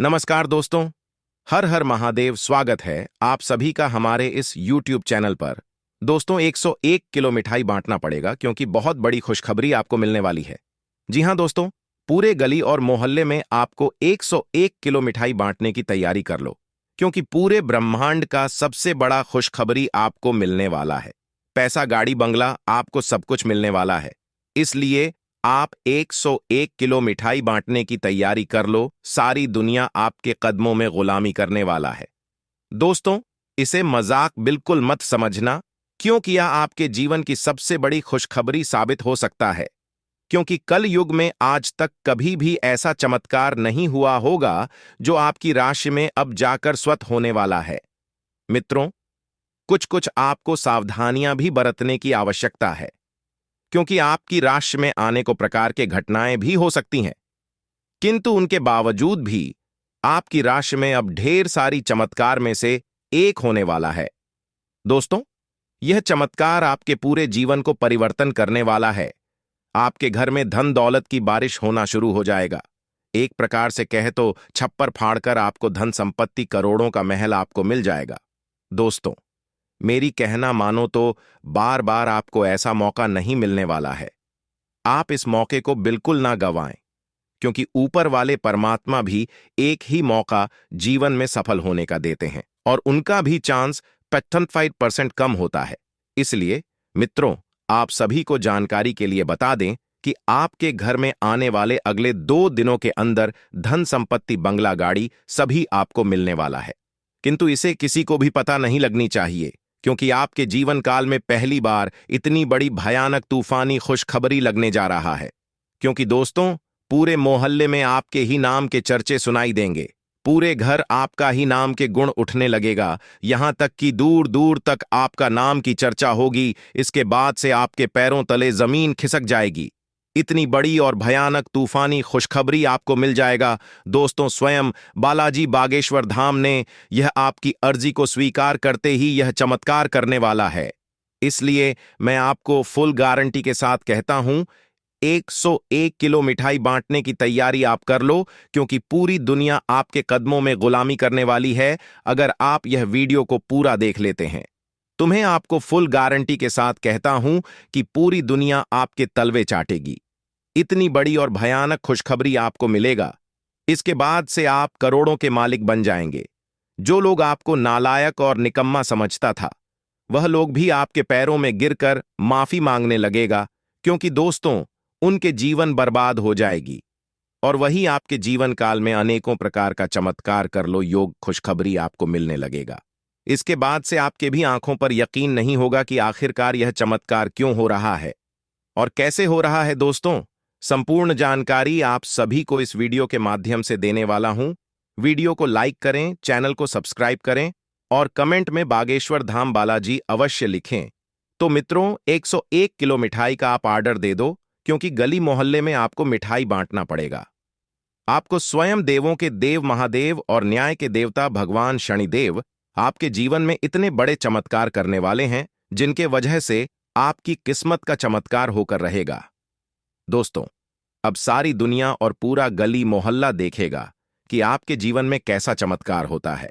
नमस्कार दोस्तों। हर हर महादेव। स्वागत है आप सभी का हमारे इस YouTube चैनल पर। दोस्तों 101 किलो मिठाई बांटना पड़ेगा क्योंकि बहुत बड़ी खुशखबरी आपको मिलने वाली है। जी हां दोस्तों, पूरे गली और मोहल्ले में आपको 101 किलो मिठाई बांटने की तैयारी कर लो क्योंकि पूरे ब्रह्मांड का सबसे बड़ा खुशखबरी आपको मिलने वाला है। पैसा, गाड़ी, बंगला, आपको सब कुछ मिलने वाला है। इसलिए आप 101 किलो मिठाई बांटने की तैयारी कर लो। सारी दुनिया आपके कदमों में गुलामी करने वाला है। दोस्तों, इसे मजाक बिल्कुल मत समझना क्योंकि यह आपके जीवन की सबसे बड़ी खुशखबरी साबित हो सकता है। क्योंकि कल युग में आज तक कभी भी ऐसा चमत्कार नहीं हुआ होगा जो आपकी राशि में अब जाकर स्वतः होने वाला है। मित्रों, कुछ कुछ आपको सावधानियां भी बरतने की आवश्यकता है क्योंकि आपकी राशि में आने को प्रकार के घटनाएं भी हो सकती हैं, किंतु उनके बावजूद भी आपकी राशि में अब ढेर सारी चमत्कार में से एक होने वाला है। दोस्तों, यह चमत्कार आपके पूरे जीवन को परिवर्तन करने वाला है। आपके घर में धन दौलत की बारिश होना शुरू हो जाएगा। एक प्रकार से कहे तो छप्पर फाड़कर आपको धन संपत्ति, करोड़ों का महल आपको मिल जाएगा। दोस्तों, मेरी कहना मानो तो बार बार आपको ऐसा मौका नहीं मिलने वाला है। आप इस मौके को बिल्कुल ना गंवाएं क्योंकि ऊपर वाले परमात्मा भी एक ही मौका जीवन में सफल होने का देते हैं और उनका भी चांस 55% कम होता है। इसलिए मित्रों, आप सभी को जानकारी के लिए बता दें कि आपके घर में आने वाले अगले 2 दिनों के अंदर धन संपत्ति, बंगला, गाड़ी सभी आपको मिलने वाला है। किंतु इसे किसी को भी पता नहीं लगनी चाहिए क्योंकि आपके जीवन काल में पहली बार इतनी बड़ी भयानक तूफानी खुशखबरी लगने जा रहा है। क्योंकि दोस्तों, पूरे मोहल्ले में आपके ही नाम के चर्चे सुनाई देंगे। पूरे घर आपका ही नाम के गुण उठने लगेगा। यहां तक कि दूर दूर तक आपका नाम की चर्चा होगी। इसके बाद से आपके पैरों तले जमीन खिसक जाएगी। इतनी बड़ी और भयानक तूफानी खुशखबरी आपको मिल जाएगा। दोस्तों, स्वयं बालाजी बागेश्वर धाम ने यह आपकी अर्जी को स्वीकार करते ही यह चमत्कार करने वाला है। इसलिए मैं आपको फुल गारंटी के साथ कहता हूं, 101 किलो मिठाई बांटने की तैयारी आप कर लो क्योंकि पूरी दुनिया आपके कदमों में गुलामी करने वाली है अगर आप यह वीडियो को पूरा देख लेते हैं। तुम्हें आपको फुल गारंटी के साथ कहता हूं कि पूरी दुनिया आपके तलवे चाटेगी। इतनी बड़ी और भयानक खुशखबरी आपको मिलेगा। इसके बाद से आप करोड़ों के मालिक बन जाएंगे। जो लोग आपको नालायक और निकम्मा समझता था, वह लोग भी आपके पैरों में गिरकर माफी मांगने लगेगा क्योंकि दोस्तों, उनके जीवन बर्बाद हो जाएगी। और वही आपके जीवन काल में अनेकों प्रकार का चमत्कार कर लो योग खुशखबरी आपको मिलने लगेगा। इसके बाद से आपके भी आंखों पर यकीन नहीं होगा कि आखिरकार यह चमत्कार क्यों हो रहा है और कैसे हो रहा है। दोस्तों, संपूर्ण जानकारी आप सभी को इस वीडियो के माध्यम से देने वाला हूं। वीडियो को लाइक करें, चैनल को सब्सक्राइब करें और कमेंट में बागेश्वर धाम बालाजी अवश्य लिखें। तो मित्रों, 101 किलो मिठाई का आप ऑर्डर दे दो क्योंकि गली मोहल्ले में आपको मिठाई बांटना पड़ेगा। आपको स्वयं देवों के देव महादेव और न्याय के देवता भगवान शनिदेव आपके जीवन में इतने बड़े चमत्कार करने वाले हैं जिनके वजह से आपकी किस्मत का चमत्कार होकर रहेगा। दोस्तों, अब सारी दुनिया और पूरा गली मोहल्ला देखेगा कि आपके जीवन में कैसा चमत्कार होता है।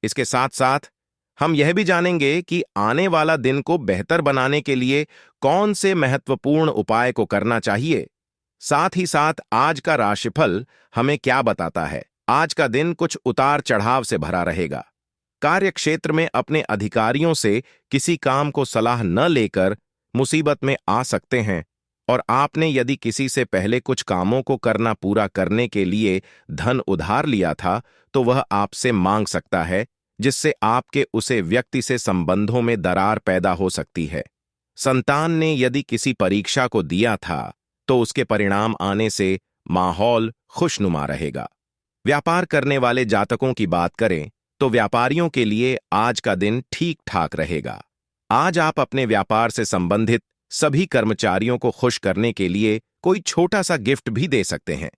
इसके साथ साथ हम यह भी जानेंगे कि आने वाला दिन को बेहतर बनाने के लिए कौन से महत्वपूर्ण उपाय को करना चाहिए। साथ ही साथ आज का राशिफल हमें क्या बताता है। आज का दिन कुछ उतार चढ़ाव से भरा रहेगा। कार्य क्षेत्र में अपने अधिकारियों से किसी काम को सलाह न लेकर मुसीबत में आ सकते हैं और आपने यदि किसी से पहले कुछ कामों को करना पूरा करने के लिए धन उधार लिया था तो वह आपसे मांग सकता है, जिससे आपके उसे व्यक्ति से संबंधों में दरार पैदा हो सकती है। संतान ने यदि किसी परीक्षा को दिया था तो उसके परिणाम आने से माहौल खुशनुमा रहेगा। व्यापार करने वाले जातकों की बात करें तो व्यापारियों के लिए आज का दिन ठीक ठाक रहेगा। आज आप अपने व्यापार से संबंधित सभी कर्मचारियों को खुश करने के लिए कोई छोटा सा गिफ्ट भी दे सकते हैं,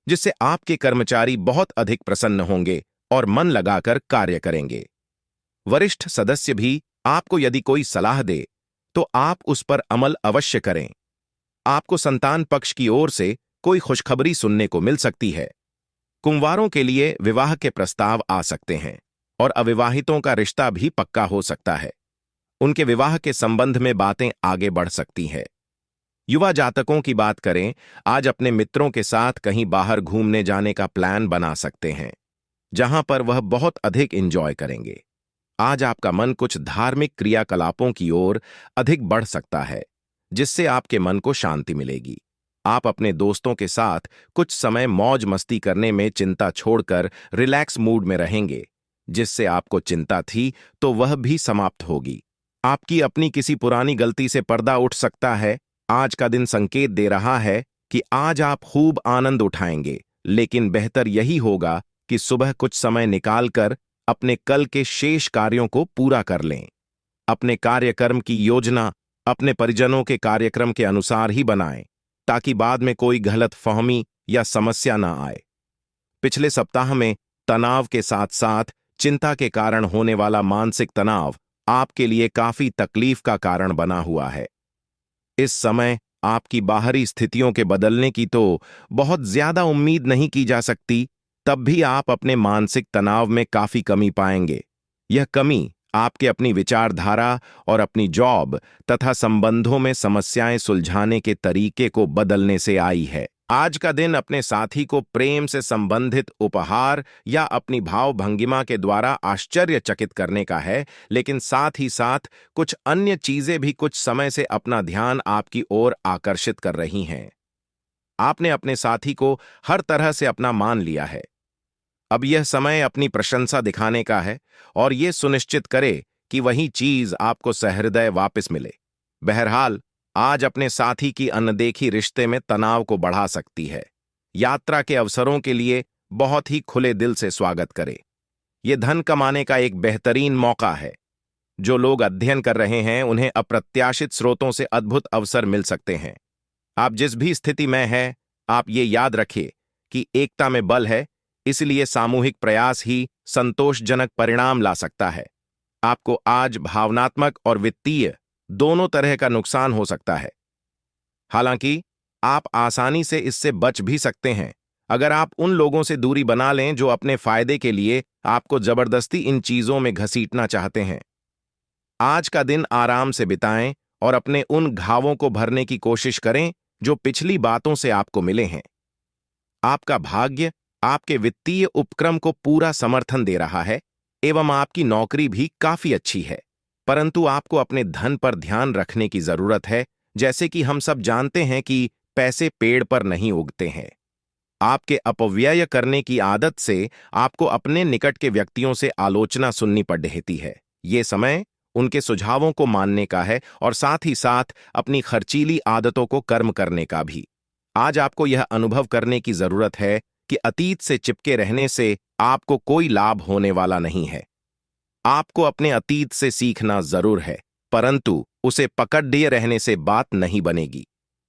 जिससे आपके कर्मचारी बहुत अधिक प्रसन्न होंगे और मन लगाकर कार्य करेंगे। वरिष्ठ सदस्य भी आपको यदि कोई सलाह दे तो आप उस पर अमल अवश्य करें। आपको संतान पक्ष की ओर से कोई खुशखबरी सुनने को मिल सकती है। कुंवारों के लिए विवाह के प्रस्ताव आ सकते हैं और अविवाहितों का रिश्ता भी पक्का हो सकता है। उनके विवाह के संबंध में बातें आगे बढ़ सकती हैं। युवा जातकों की बात करें, आज अपने मित्रों के साथ कहीं बाहर घूमने जाने का प्लान बना सकते हैं, जहां पर वह बहुत अधिक एंजॉय करेंगे। आज आपका मन कुछ धार्मिक क्रियाकलापों की ओर अधिक बढ़ सकता है, जिससे आपके मन को शांति मिलेगी। आप अपने दोस्तों के साथ कुछ समय मौज मस्ती करने में चिंता छोड़कर रिलैक्स मूड में रहेंगे, जिससे आपको चिंता थी तो वह भी समाप्त होगी। आपकी अपनी किसी पुरानी गलती से पर्दा उठ सकता है। आज का दिन संकेत दे रहा है कि आज आप खूब आनंद उठाएंगे, लेकिन बेहतर यही होगा कि सुबह कुछ समय निकालकर अपने कल के शेष कार्यों को पूरा कर लें। अपने कार्यक्रम की योजना अपने परिजनों के कार्यक्रम के अनुसार ही बनाएं, ताकि बाद में कोई गलतफहमी या समस्या ना आए। पिछले सप्ताह में तनाव के साथ साथ चिंता के कारण होने वाला मानसिक तनाव आपके लिए काफी तकलीफ का कारण बना हुआ है। इस समय आपकी बाहरी स्थितियों के बदलने की तो बहुत ज्यादा उम्मीद नहीं की जा सकती, तब भी आप अपने मानसिक तनाव में काफी कमी पाएंगे। यह कमी आपके अपनी विचारधारा और अपनी जॉब तथा संबंधों में समस्याएं सुलझाने के तरीके को बदलने से आई है। आज का दिन अपने साथी को प्रेम से संबंधित उपहार या अपनी भाव भंगिमा के द्वारा आश्चर्यचकित करने का है, लेकिन साथ ही साथ कुछ अन्य चीजें भी कुछ समय से अपना ध्यान आपकी ओर आकर्षित कर रही हैं। आपने अपने साथी को हर तरह से अपना मान लिया है। अब यह समय अपनी प्रशंसा दिखाने का है और यह सुनिश्चित करे कि वही चीज आपको सहृदय वापस मिले। बहरहाल, आज अपने साथी की अनदेखी रिश्ते में तनाव को बढ़ा सकती है। यात्रा के अवसरों के लिए बहुत ही खुले दिल से स्वागत करें। यह धन कमाने का एक बेहतरीन मौका है। जो लोग अध्ययन कर रहे हैं, उन्हें अप्रत्याशित स्रोतों से अद्भुत अवसर मिल सकते हैं। आप जिस भी स्थिति में हैं, आप ये याद रखिए कि एकता में बल है, इसलिए सामूहिक प्रयास ही संतोषजनक परिणाम ला सकता है। आपको आज भावनात्मक और वित्तीय दोनों तरह का नुकसान हो सकता है। हालांकि आप आसानी से इससे बच भी सकते हैं अगर आप उन लोगों से दूरी बना लें जो अपने फायदे के लिए आपको जबरदस्ती इन चीजों में घसीटना चाहते हैं। आज का दिन आराम से बिताएं और अपने उन घावों को भरने की कोशिश करें जो पिछली बातों से आपको मिले हैं। आपका भाग्य आपके वित्तीय उपक्रम को पूरा समर्थन दे रहा है एवं आपकी नौकरी भी काफी अच्छी है, परंतु आपको अपने धन पर ध्यान रखने की जरूरत है। जैसे कि हम सब जानते हैं कि पैसे पेड़ पर नहीं उगते हैं। आपके अपव्यय करने की आदत से आपको अपने निकट के व्यक्तियों से आलोचना सुननी पड़ रहती है। ये समय उनके सुझावों को मानने का है और साथ ही साथ अपनी खर्चीली आदतों को कर्म करने का भी। आज आपको यह अनुभव करने की जरूरत है कि अतीत से चिपके रहने से आपको कोई लाभ होने वाला नहीं है। आपको अपने अतीत से सीखना जरूर है, परंतु उसे पकड़े रहने से बात नहीं बनेगी।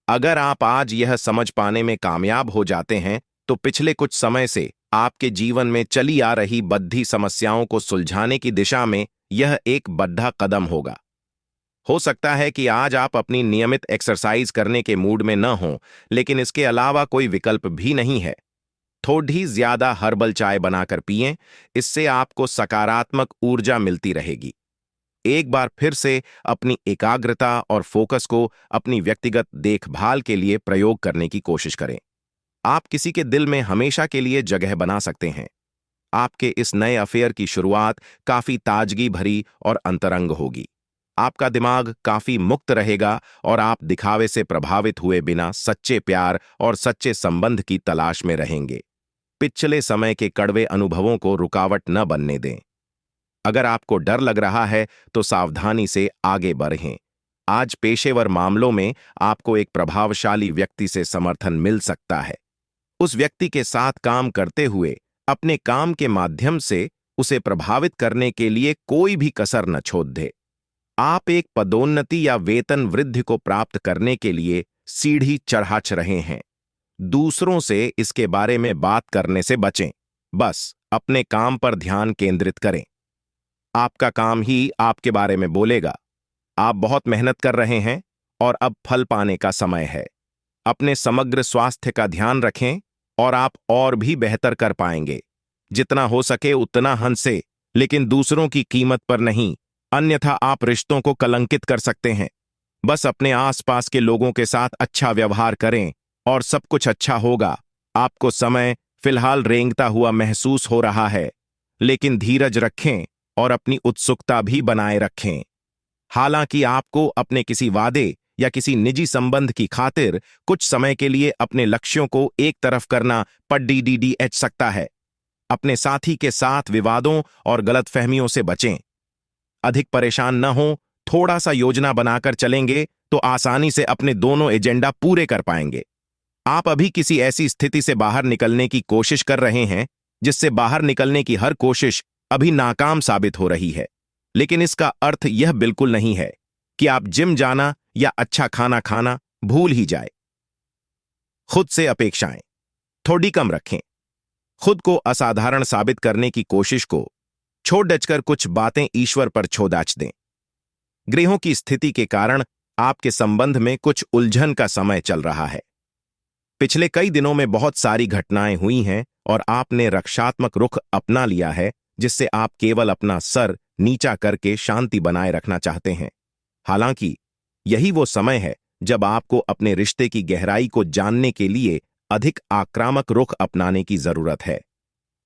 अगर आप आज यह समझ पाने में कामयाब हो जाते हैं, तो पिछले कुछ समय से आपके जीवन में चली आ रही बद्धी समस्याओं को सुलझाने की दिशा में यह एक बड़ा कदम होगा। हो सकता है कि आज आप अपनी नियमित एक्सरसाइज करने के मूड में न हों, लेकिन इसके अलावा कोई विकल्प भी नहीं है। थोड़ी ज्यादा हर्बल चाय बनाकर पिएं, इससे आपको सकारात्मक ऊर्जा मिलती रहेगी। एक बार फिर से अपनी एकाग्रता और फोकस को अपनी व्यक्तिगत देखभाल के लिए प्रयोग करने की कोशिश करें। आप किसी के दिल में हमेशा के लिए जगह बना सकते हैं। आपके इस नए अफेयर की शुरुआत काफी ताजगी भरी और अंतरंग होगी। आपका दिमाग काफी मुक्त रहेगा और आप दिखावे से प्रभावित हुए बिना सच्चे प्यार और सच्चे संबंध की तलाश में रहेंगे। पिछले समय के कड़वे अनुभवों को रुकावट न बनने दें। अगर आपको डर लग रहा है तो सावधानी से आगे बढ़ें। आज पेशेवर मामलों में आपको एक प्रभावशाली व्यक्ति से समर्थन मिल सकता है। उस व्यक्ति के साथ काम करते हुए अपने काम के माध्यम से उसे प्रभावित करने के लिए कोई भी कसर न छोड़ दे। आप एक पदोन्नति या वेतन वृद्धि को प्राप्त करने के लिए सीढ़ी चढ़ा रहे हैं। दूसरों से इसके बारे में बात करने से बचें। बस अपने काम पर ध्यान केंद्रित करें। आपका काम ही आपके बारे में बोलेगा। आप बहुत मेहनत कर रहे हैं और अब फल पाने का समय है। अपने समग्र स्वास्थ्य का ध्यान रखें और आप और भी बेहतर कर पाएंगे। जितना हो सके उतना हंसे, लेकिन दूसरों की कीमत पर नहीं, अन्यथा आप रिश्तों को कलंकित कर सकते हैं। बस अपने आसपास के लोगों के साथ अच्छा व्यवहार करें और सब कुछ अच्छा होगा। आपको समय फिलहाल रेंगता हुआ महसूस हो रहा है, लेकिन धीरज रखें और अपनी उत्सुकता भी बनाए रखें। हालांकि आपको अपने किसी वादे या किसी निजी संबंध की खातिर कुछ समय के लिए अपने लक्ष्यों को एक तरफ करना पड़ सकता है। अपने साथी के साथ विवादों और गलतफहमियों से बचें। अधिक परेशान न हो, थोड़ा सा योजना बनाकर चलेंगे तो आसानी से अपने दोनों एजेंडा पूरे कर पाएंगे। आप अभी किसी ऐसी स्थिति से बाहर निकलने की कोशिश कर रहे हैं जिससे बाहर निकलने की हर कोशिश अभी नाकाम साबित हो रही है, लेकिन इसका अर्थ यह बिल्कुल नहीं है कि आप जिम जाना या अच्छा खाना खाना भूल ही जाए। खुद से अपेक्षाएं थोड़ी कम रखें। खुद को असाधारण साबित करने की कोशिश को छोड़ डचकर कुछ बातें ईश्वर पर छोदाच दें। ग्रहों की स्थिति के कारण आपके संबंध में कुछ उलझन का समय चल रहा है। पिछले कई दिनों में बहुत सारी घटनाएं हुई हैं और आपने रक्षात्मक रुख अपना लिया है, जिससे आप केवल अपना सर नीचा करके शांति बनाए रखना चाहते हैं। हालांकि यही वो समय है जब आपको अपने रिश्ते की गहराई को जानने के लिए अधिक आक्रामक रुख अपनाने की जरूरत है।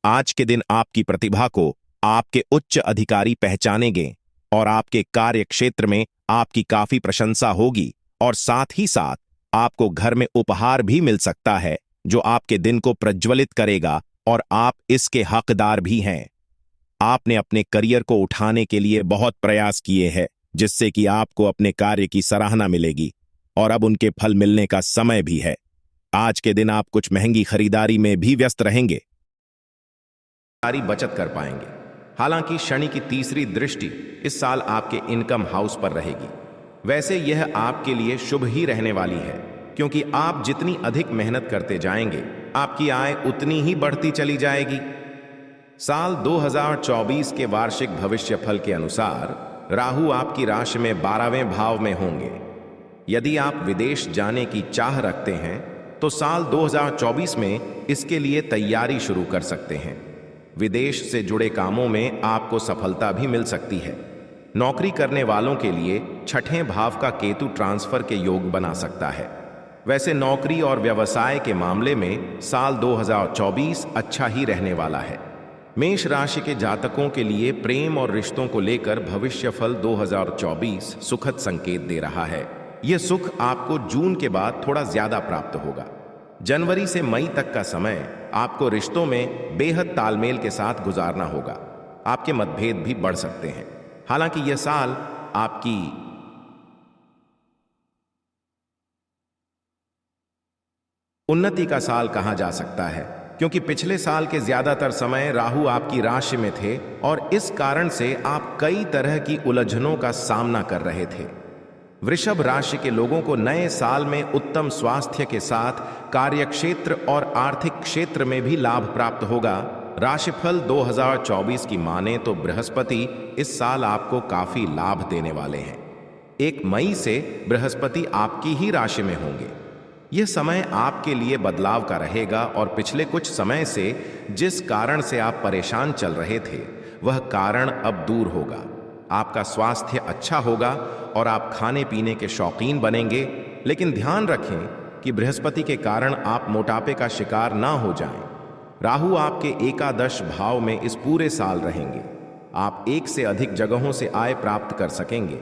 आज के दिन आपकी प्रतिभा को आपके उच्च अधिकारी पहचानेंगे और आपके कार्य क्षेत्र में आपकी काफी प्रशंसा होगी, और साथ ही साथ आपको घर में उपहार भी मिल सकता है जो आपके दिन को प्रज्वलित करेगा और आप इसके हकदार भी हैं। आपने अपने करियर को उठाने के लिए बहुत प्रयास किए हैं, जिससे कि आपको अपने कार्य की सराहना मिलेगी और अब उनके फल मिलने का समय भी है। आज के दिन आप कुछ महंगी खरीदारी में भी व्यस्त रहेंगे। सारी बचत कर पाएंगे। हालांकि शनि की तीसरी दृष्टि इस साल आपके इनकम हाउस पर रहेगी। वैसे यह आपके लिए शुभ ही रहने वाली है, क्योंकि आप जितनी अधिक मेहनत करते जाएंगे आपकी आय उतनी ही बढ़ती चली जाएगी। साल 2024 के वार्षिक भविष्यफल के अनुसार राहु आपकी राशि में 12वें भाव में होंगे। यदि आप विदेश जाने की चाह रखते हैं तो साल 2024 में इसके लिए तैयारी शुरू कर सकते हैं। विदेश से जुड़े कामों में आपको सफलता भी मिल सकती है। नौकरी करने वालों के लिए छठें भाव का केतु ट्रांसफर के योग बना सकता है। वैसे नौकरी और व्यवसाय के मामले में साल 2024 अच्छा ही रहने वाला है। मेष राशि के जातकों के लिए प्रेम और रिश्तों को लेकर भविष्यफल 2024 सुखद संकेत दे रहा है। यह सुख आपको जून के बाद थोड़ा ज्यादा प्राप्त होगा। जनवरी से मई तक का समय आपको रिश्तों में बेहद तालमेल के साथ गुजारना होगा। आपके मतभेद भी बढ़ सकते हैं। हालांकि यह साल आपकी उन्नति का साल कहा जा सकता है, क्योंकि पिछले साल के ज्यादातर समय राहु आपकी राशि में थे और इस कारण से आप कई तरह की उलझनों का सामना कर रहे थे। वृषभ राशि के लोगों को नए साल में उत्तम स्वास्थ्य के साथ कार्यक्षेत्र और आर्थिक क्षेत्र में भी लाभ प्राप्त होगा। राशिफल 2024 की माने तो बृहस्पति इस साल आपको काफी लाभ देने वाले हैं। 1 मई से बृहस्पति आपकी ही राशि में होंगे। यह समय आपके लिए बदलाव का रहेगा और पिछले कुछ समय से जिस कारण से आप परेशान चल रहे थे वह कारण अब दूर होगा। आपका स्वास्थ्य अच्छा होगा और आप खाने पीने के शौकीन बनेंगे, लेकिन ध्यान रखें कि बृहस्पति के कारण आप मोटापे का शिकार ना हो जाएं। राहु आपके एकादश भाव में इस पूरे साल रहेंगे। आप एक से अधिक जगहों से आय प्राप्त कर सकेंगे।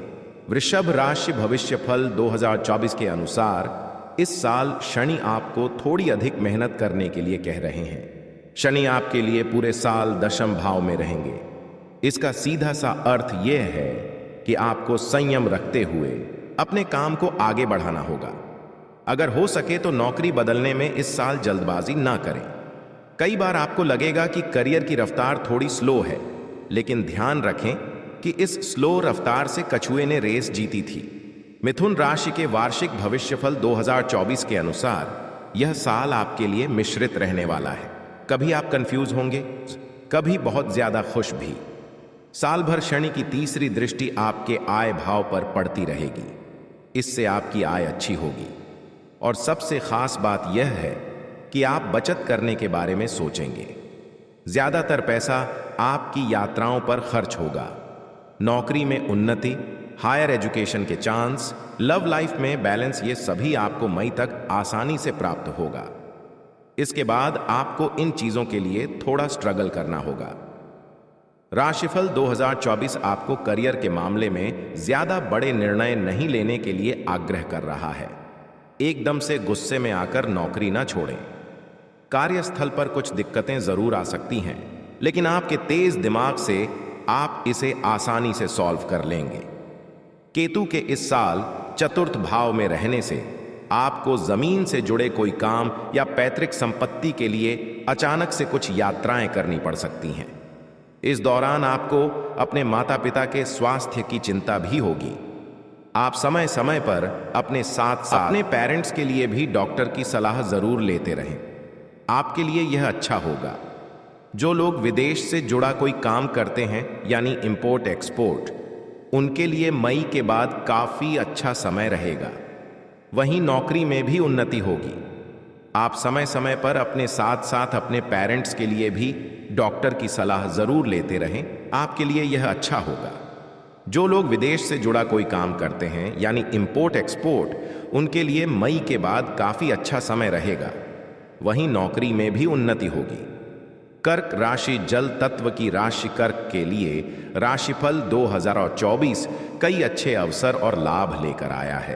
वृषभ राशि भविष्यफल 2024 के अनुसार इस साल शनि आपको थोड़ी अधिक मेहनत करने के लिए कह रहे हैं। शनि आपके लिए पूरे साल दशम भाव में रहेंगे। इसका सीधा सा अर्थ यह है कि आपको संयम रखते हुए अपने काम को आगे बढ़ाना होगा। अगर हो सके तो नौकरी बदलने में इस साल जल्दबाजी ना करें। कई बार आपको लगेगा कि करियर की रफ्तार थोड़ी स्लो है, लेकिन ध्यान रखें कि इस स्लो रफ्तार से कछुए ने रेस जीती थी। मिथुन राशि के वार्षिक भविष्यफल 2024 के अनुसार यह साल आपके लिए मिश्रित रहने वाला है। कभी आप कंफ्यूज होंगे, कभी बहुत ज्यादा खुश भी। साल भर शनि की तीसरी दृष्टि आपके आय भाव पर पड़ती रहेगी। इससे आपकी आय अच्छी होगी और सबसे खास बात यह है कि आप बचत करने के बारे में सोचेंगे। ज्यादातर पैसा आपकी यात्राओं पर खर्च होगा। नौकरी में उन्नति, हायर एजुकेशन के चांस, लव लाइफ में बैलेंस, ये सभी आपको मई तक आसानी से प्राप्त होगा। इसके बाद आपको इन चीजों के लिए थोड़ा स्ट्रगल करना होगा। राशिफल 2024 आपको करियर के मामले में ज्यादा बड़े निर्णय नहीं लेने के लिए आग्रह कर रहा है। एकदम से गुस्से में आकर नौकरी ना छोड़ें। कार्यस्थल पर कुछ दिक्कतें जरूर आ सकती हैं, लेकिन आपके तेज दिमाग से आप इसे आसानी से सॉल्व कर लेंगे। केतु के इस साल चतुर्थ भाव में रहने से आपको जमीन से जुड़े कोई काम या पैतृक संपत्ति के लिए अचानक से कुछ यात्राएं करनी पड़ सकती हैं। इस दौरान आपको अपने माता पिता के स्वास्थ्य की चिंता भी होगी। आप समय समय पर अपने साथ अपने पेरेंट्स के लिए भी डॉक्टर की सलाह जरूर लेते रहें। आपके लिए यह अच्छा होगा। जो लोग विदेश से जुड़ा कोई काम करते हैं यानी इंपोर्ट एक्सपोर्ट, उनके लिए मई के बाद काफी अच्छा समय रहेगा। वहीं नौकरी में भी उन्नति होगी। आप समय समय पर अपने साथ साथ अपने पेरेंट्स के लिए भी डॉक्टर की सलाह जरूर लेते रहें। आपके लिए यह अच्छा होगा। जो लोग विदेश से जुड़ा कोई काम करते हैं यानी इंपोर्ट एक्सपोर्ट, उनके लिए मई के बाद काफी अच्छा समय रहेगा। वहीं नौकरी में भी उन्नति होगी। कर्क राशि जल तत्व की राशि कर्क के लिए राशिफल 2024 कई अच्छे अवसर और लाभ लेकर आया है।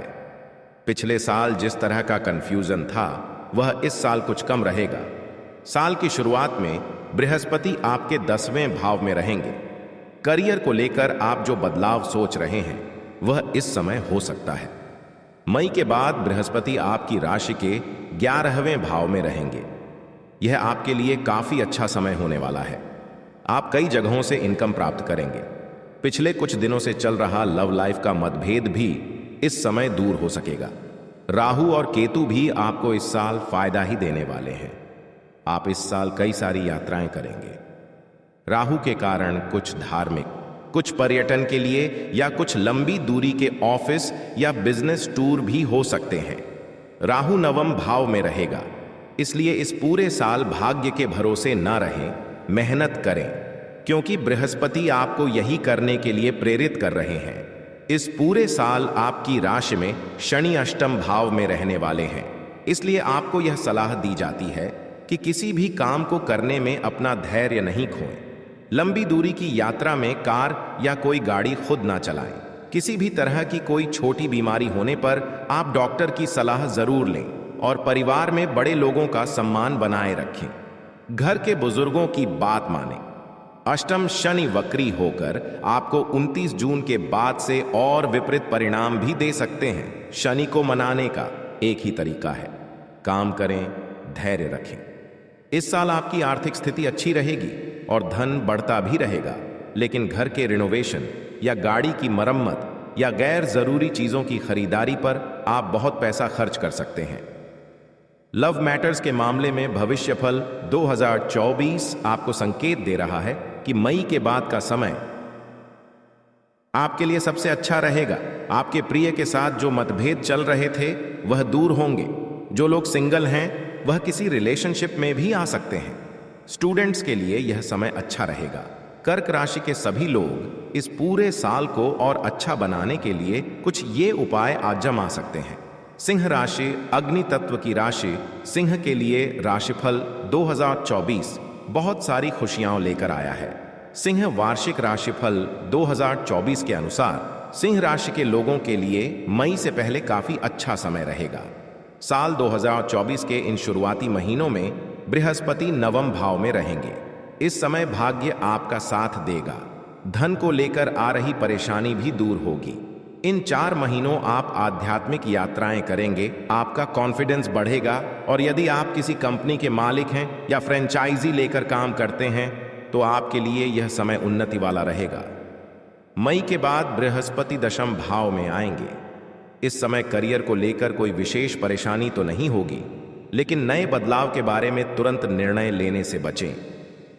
पिछले साल जिस तरह का कंफ्यूजन था वह इस साल कुछ कम रहेगा। साल की शुरुआत में बृहस्पति आपके 10वें भाव में रहेंगे। करियर को लेकर आप जो बदलाव सोच रहे हैं वह इस समय हो सकता है। मई के बाद बृहस्पति आपकी राशि के 11वें भाव में रहेंगे। यह आपके लिए काफी अच्छा समय होने वाला है। आप कई जगहों से इनकम प्राप्त करेंगे। पिछले कुछ दिनों से चल रहा लव लाइफ का मतभेद भी इस समय दूर हो सकेगा। राहु और केतु भी आपको इस साल फायदा ही देने वाले हैं। आप इस साल कई सारी यात्राएं करेंगे। राहु के कारण कुछ धार्मिक, कुछ पर्यटन के लिए या कुछ लंबी दूरी के ऑफिस या बिजनेस टूर भी हो सकते हैं। राहु 9वें भाव में रहेगा, इसलिए इस पूरे साल भाग्य के भरोसे न रहें, मेहनत करें, क्योंकि बृहस्पति आपको यही करने के लिए प्रेरित कर रहे हैं। इस पूरे साल आपकी राशि में शनि अष्टम भाव में रहने वाले हैं, इसलिए आपको यह सलाह दी जाती है कि किसी भी काम को करने में अपना धैर्य नहीं खोएं। लंबी दूरी की यात्रा में कार या कोई गाड़ी खुद ना चलाएं। किसी भी तरह की कोई छोटी बीमारी होने पर आप डॉक्टर की सलाह जरूर लें और परिवार में बड़े लोगों का सम्मान बनाए रखें। घर के बुजुर्गों की बात मानें। अष्टम शनि वक्री होकर आपको 29 जून के बाद से और विपरीत परिणाम भी दे सकते हैं। शनि को मनाने का एक ही तरीका है, काम करें, धैर्य रखें। इस साल आपकी आर्थिक स्थिति अच्छी रहेगी और धन बढ़ता भी रहेगा, लेकिन घर के रिनोवेशन या गाड़ी की मरम्मत या गैर जरूरी चीजों की खरीदारी पर आप बहुत पैसा खर्च कर सकते हैं। लव मैटर्स के मामले में भविष्यफल 2024 आपको संकेत दे रहा है कि मई के बाद का समय आपके लिए सबसे अच्छा रहेगा। आपके प्रिय के साथ जो मतभेद चल रहे थे वह दूर होंगे। जो लोग सिंगल हैं वह किसी रिलेशनशिप में भी आ सकते हैं। स्टूडेंट्स के लिए यह समय अच्छा रहेगा। कर्क राशि के सभी लोग इस पूरे साल को और अच्छा बनाने के लिए कुछ ये उपाय आजमा सकते हैं। सिंह राशि अग्नि तत्व की राशि, सिंह के लिए राशिफल 2024 बहुत सारी खुशियां लेकर आया है। सिंह वार्षिक राशिफल 2024 के अनुसार सिंह राशि के लोगों के लिए मई से पहले काफी अच्छा समय रहेगा। साल 2024 के इन शुरुआती महीनों में बृहस्पति 9वें भाव में रहेंगे। इस समय भाग्य आपका साथ देगा। धन को लेकर आ रही परेशानी भी दूर होगी। इन 4 महीनों आप आध्यात्मिक यात्राएं करेंगे, आपका कॉन्फिडेंस बढ़ेगा और यदि आप किसी कंपनी के मालिक हैं या फ्रेंचाइजी लेकर काम करते हैं तो आपके लिए यह समय उन्नति वाला रहेगा। मई के बाद बृहस्पति 10वें भाव में आएंगे। इस समय करियर को लेकर कोई विशेष परेशानी तो नहीं होगी, लेकिन नए बदलाव के बारे में तुरंत निर्णय लेने से बचें।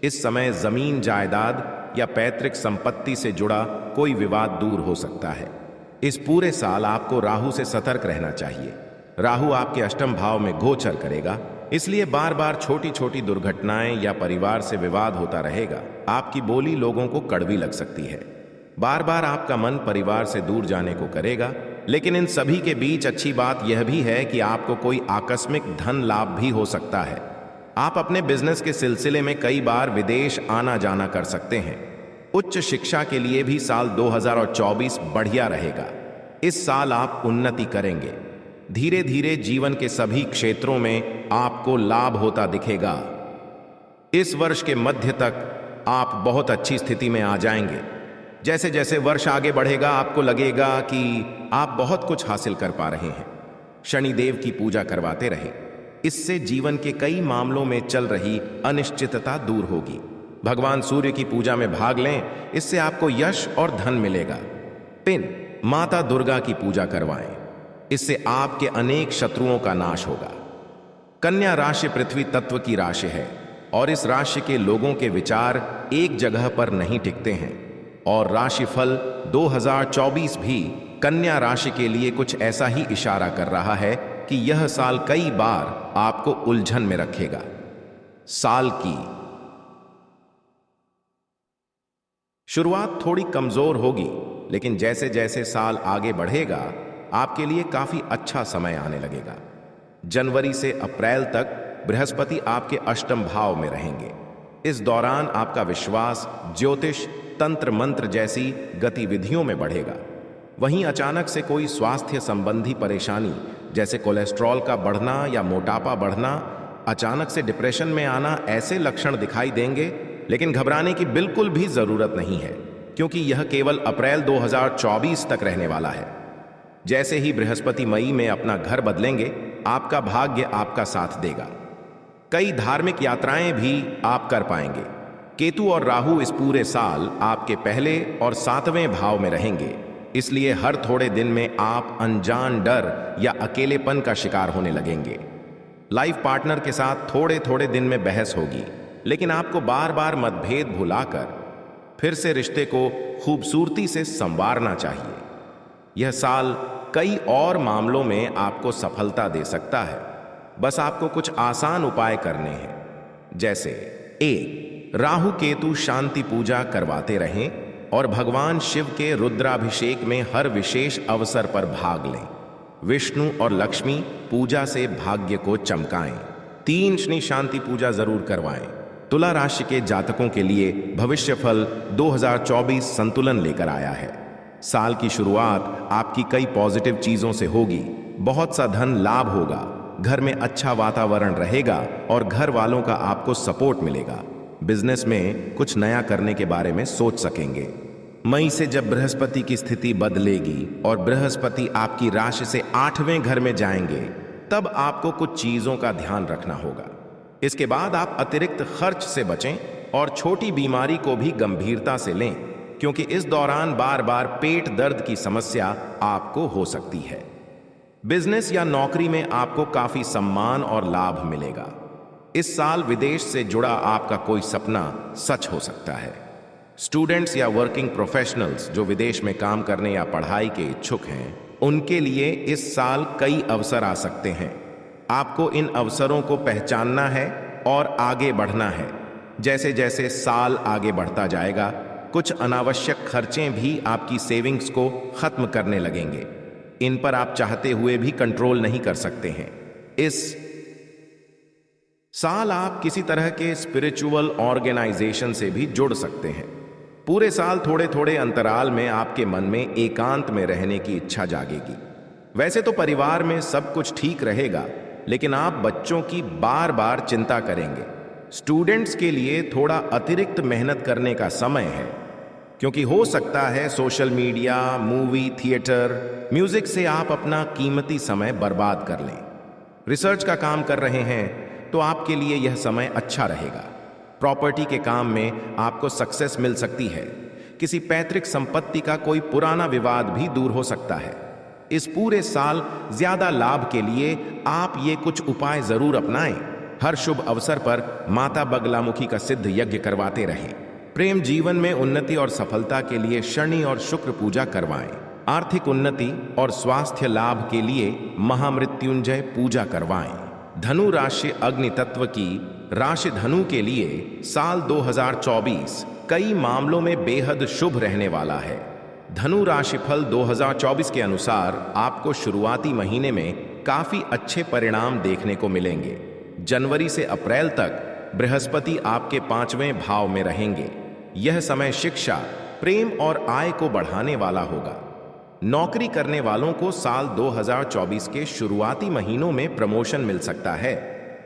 इस समय जमीन जायदाद या पैतृक संपत्ति से जुड़ा कोई विवाद दूर हो सकता है। इस पूरे साल आपको राहु से सतर्क रहना चाहिए। राहु आपके अष्टम भाव में गोचर करेगा, इसलिए बार बार छोटी छोटी दुर्घटनाएं या परिवार से विवाद होता रहेगा। आपकी बोली लोगों को कड़वी लग सकती है। बार बार आपका मन परिवार से दूर जाने को करेगा। लेकिन इन सभी के बीच अच्छी बात यह भी है कि आपको कोई आकस्मिक धन लाभ भी हो सकता है। आप अपने बिजनेस के सिलसिले में कई बार विदेश आना जाना कर सकते हैं। उच्च शिक्षा के लिए भी साल 2024 बढ़िया रहेगा। इस साल आप उन्नति करेंगे। धीरे धीरे जीवन के सभी क्षेत्रों में आपको लाभ होता दिखेगा। इस वर्ष के मध्य तक आप बहुत अच्छी स्थिति में आ जाएंगे। जैसे जैसे वर्ष आगे बढ़ेगा आपको लगेगा कि आप बहुत कुछ हासिल कर पा रहे हैं। शनिदेव की पूजा करवाते रहे, इससे जीवन के कई मामलों में चल रही अनिश्चितता दूर होगी। भगवान सूर्य की पूजा में भाग लें, इससे आपको यश और धन मिलेगा। पिन माता दुर्गा की पूजा करवाएं, इससे आपके अनेक शत्रुओं का नाश होगा। कन्या राशि पृथ्वी तत्व की राशि है और इस राशि के लोगों के विचार एक जगह पर नहीं टिकते हैं और राशिफल 2024 भी कन्या राशि के लिए कुछ ऐसा ही इशारा कर रहा है कि यह साल कई बार आपको उलझन में रखेगा। साल की शुरुआत थोड़ी कमजोर होगी, लेकिन जैसे जैसे साल आगे बढ़ेगा आपके लिए काफी अच्छा समय आने लगेगा। जनवरी से अप्रैल तक बृहस्पति आपके अष्टम भाव में रहेंगे। इस दौरान आपका विश्वास ज्योतिष, तंत्र मंत्र जैसी गतिविधियों में बढ़ेगा। वहीं अचानक से कोई स्वास्थ्य संबंधी परेशानी जैसे कोलेस्ट्रॉल का बढ़ना या मोटापा बढ़ना, अचानक से डिप्रेशन में आना, ऐसे लक्षण दिखाई देंगे। लेकिन घबराने की बिल्कुल भी जरूरत नहीं है, क्योंकि यह केवल अप्रैल 2024 तक रहने वाला है। जैसे ही बृहस्पति मई में अपना घर बदलेंगे, आपका भाग्य आपका साथ देगा। कई धार्मिक यात्राएं भी आप कर पाएंगे। केतु और राहु इस पूरे साल आपके पहले और 7वें भाव में रहेंगे, इसलिए हर थोड़े दिन में आप अनजान डर या अकेलेपन का शिकार होने लगेंगे। लाइफ पार्टनर के साथ थोड़े थोड़े दिन में बहस होगी, लेकिन आपको बार बार मतभेद भुलाकर फिर से रिश्ते को खूबसूरती से संवारना चाहिए। यह साल कई और मामलों में आपको सफलता दे सकता है। बस आपको कुछ आसान उपाय करने हैं, जैसे राहु केतु शांति पूजा करवाते रहें और भगवान शिव के रुद्राभिषेक में हर विशेष अवसर पर भाग लें। विष्णु और लक्ष्मी पूजा से भाग्य को चमकाएं। 3 शनि शांति पूजा जरूर करवाएं। तुला राशि के जातकों के लिए भविष्यफल 2024 संतुलन लेकर आया है। साल की शुरुआत आपकी कई पॉजिटिव चीजों से होगी। बहुत सा धन लाभ होगा, घर में अच्छा वातावरण रहेगा और घर वालों का आपको सपोर्ट मिलेगा। बिजनेस में कुछ नया करने के बारे में सोच सकेंगे। मई से जब बृहस्पति की स्थिति बदलेगी और बृहस्पति आपकी राशि से 8वें घर में जाएंगे, तब आपको कुछ चीजों का ध्यान रखना होगा। इसके बाद आप अतिरिक्त खर्च से बचें और छोटी बीमारी को भी गंभीरता से लें, क्योंकि इस दौरान बार बार पेट दर्द की समस्या आपको हो सकती है। बिजनेस या नौकरी में आपको काफी सम्मान और लाभ मिलेगा। इस साल विदेश से जुड़ा आपका कोई सपना सच हो सकता है। स्टूडेंट्स या वर्किंग प्रोफेशनल्स जो विदेश में काम करने या पढ़ाई के इच्छुक हैं, उनके लिए इस साल कई अवसर आ सकते हैं। आपको इन अवसरों को पहचानना है और आगे बढ़ना है। जैसे जैसे साल आगे बढ़ता जाएगा, कुछ अनावश्यक खर्चें भी आपकी सेविंग्स को खत्म करने लगेंगे। इन पर आप चाहते हुए भी कंट्रोल नहीं कर सकते हैं। इस साल आप किसी तरह के स्पिरिचुअल ऑर्गेनाइजेशन से भी जुड़ सकते हैं। पूरे साल थोड़े थोड़े अंतराल में आपके मन में एकांत में रहने की इच्छा जागेगी। वैसे तो परिवार में सब कुछ ठीक रहेगा, लेकिन आप बच्चों की बार बार चिंता करेंगे। स्टूडेंट्स के लिए थोड़ा अतिरिक्त मेहनत करने का समय है, क्योंकि हो सकता है social media, movie, theatre, music से आप अपना कीमती समय बर्बाद कर लें। रिसर्च का काम कर रहे हैं तो आपके लिए यह समय अच्छा रहेगा। प्रॉपर्टी के काम में आपको सक्सेस मिल सकती है। किसी पैतृक संपत्ति का कोई पुराना विवाद भी दूर हो सकता है। इस पूरे साल ज्यादा लाभ के लिए आप ये कुछ उपाय जरूर अपनाएं। हर शुभ अवसर पर माता बगलामुखी का सिद्ध यज्ञ करवाते रहें। प्रेम जीवन में उन्नति और सफलता के लिए शनि और शुक्र पूजा करवाएं। आर्थिक उन्नति और स्वास्थ्य लाभ के लिए महामृत्युंजय पूजा करवाएं। धनु राशि अग्नि तत्व की राशि धनु के लिए साल 2024 कई मामलों में बेहद शुभ रहने वाला है। धनु राशिफल 2024 के अनुसार आपको शुरुआती महीने में काफी अच्छे परिणाम देखने को मिलेंगे। जनवरी से अप्रैल तक बृहस्पति आपके 5वें भाव में रहेंगे। यह समय शिक्षा, प्रेम और आय को बढ़ाने वाला होगा। नौकरी करने वालों को साल 2024 के शुरुआती महीनों में प्रमोशन मिल सकता है।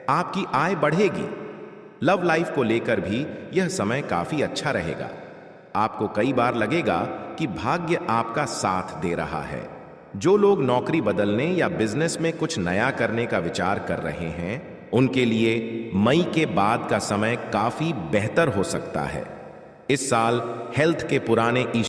आपकी आय बढ़ेगी। लव लाइफ को लेकर भी यह समय काफी अच्छा रहेगा। आपको कई बार लगेगा कि भाग्य आपका साथ दे रहा है। जो लोग नौकरी बदलने या बिजनेस में कुछ नया करने का विचार कर रहे हैं, उनके लिए मई के बाद का समय काफी बेहतर हो सकता है। इस साल हेल्थ के पुराने